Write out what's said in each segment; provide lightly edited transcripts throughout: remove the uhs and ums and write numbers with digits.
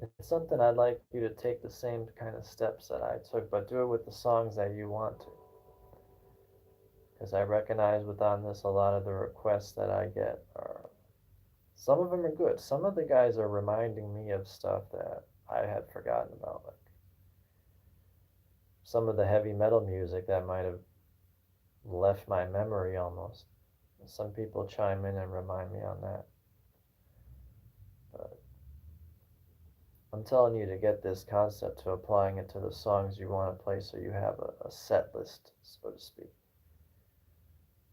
it's something I'd like you to take the same kind of steps that I took, but do it with the songs that you want to. Because I recognize within this, a lot of the requests that I get are, some of them are good. Some of the guys are reminding me of stuff that I had forgotten about, like some of the heavy metal music that might have left my memory almost. Some people chime in and remind me on that. But I'm telling you to get this concept to applying it to the songs you want to play so you have a set list, so to speak.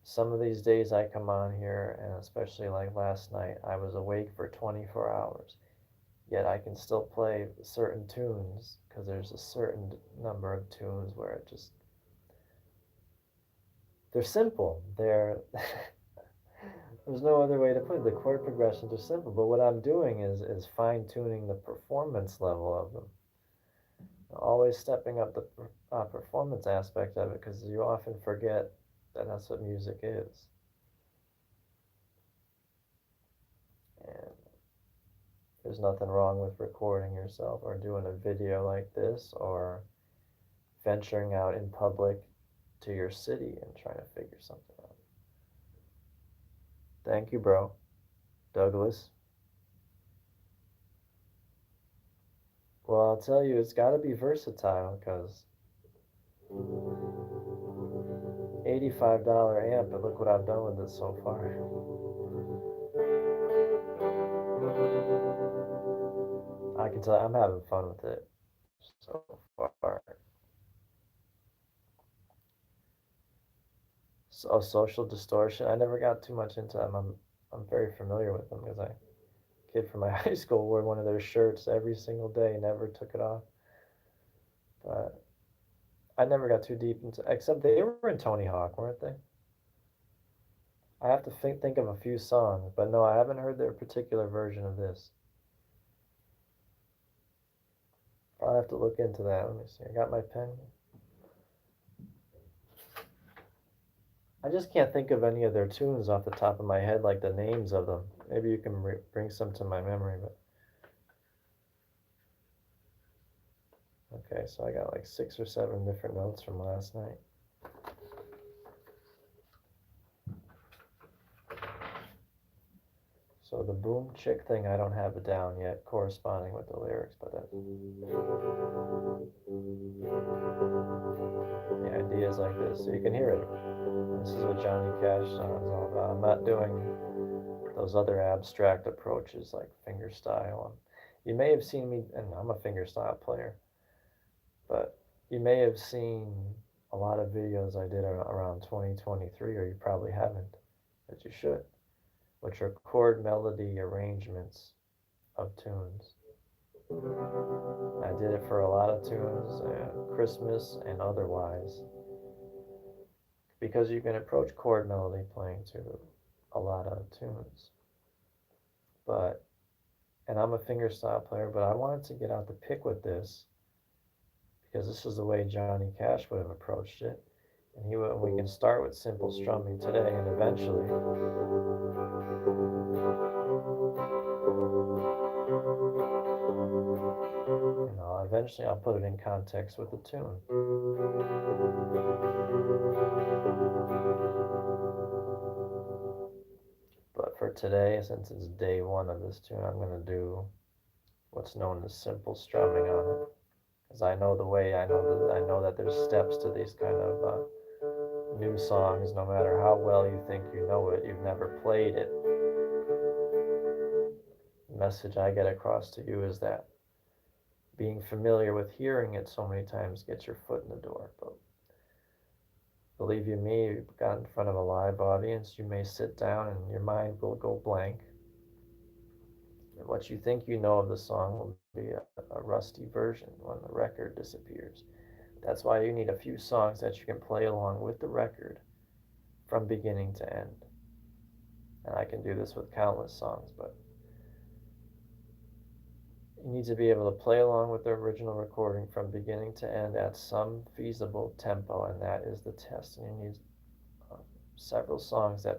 Some of these days I come on here, and especially like last night, I was awake for 24 hours. Yet I can still play certain tunes because there's a certain number of tunes where it just, they're simple. There's no other way to put it. The chord progressions are simple, but what I'm doing is fine tuning the performance level of them. Always stepping up the performance aspect of it because you often forget that that's what music is. And there's nothing wrong with recording yourself or doing a video like this or venturing out in public to your city and trying to figure something out. Thank you, bro. Douglas. Well, I'll tell you, it's got to be versatile because $85 amp, but look what I've done with it so far. I can tell I'm having fun with it so far. So Social Distortion, I never got too much into them. I'm very familiar with them because I kid from my high school wore one of their shirts every single day, never took it off. But I never got too deep into, except they were in Tony Hawk, weren't they? I have to think of a few songs, but no, I haven't heard their particular version of this. I'll have to look into that. Let me see. I got my pen. I just can't think of any of their tunes off the top of my head, like the names of them. Maybe you can bring some to my memory, but okay, so I got like 6 or 7 different notes from last night. So the boom chick thing, I don't have it down yet, corresponding with the lyrics, but the idea is like this, so you can hear it. This is what Johnny Cash song is all about. I'm not doing those other abstract approaches like fingerstyle. You may have seen me, and I'm a fingerstyle player, but you may have seen a lot of videos I did around 2023, or you probably haven't, but you should, which are chord melody arrangements of tunes. I did it for a lot of tunes, Christmas and otherwise, because you can approach chord melody playing to a lot of tunes. But, and I'm a fingerstyle player, but I wanted to get out the pick with this because this is the way Johnny Cash would have approached it. And we can start with simple strumming today, and eventually, eventually I'll put it in context with the tune. But for today, since it's day one of this tune, I'm going to do what's known as simple strumming on it, because I know the way. I know that there's steps to these kind of new songs. No matter how well you think you know it, you've never played it. The message I get across to you is that being familiar with hearing it so many times gets your foot in the door. But believe you me, you've got in front of a live audience, you may sit down and your mind will go blank. And what you think you know of the song will be a rusty version when the record disappears. That's why you need a few songs that you can play along with the record from beginning to end. And I can do this with countless songs, but you need to be able to play along with the original recording from beginning to end at some feasible tempo, and that is the test. And you need several songs that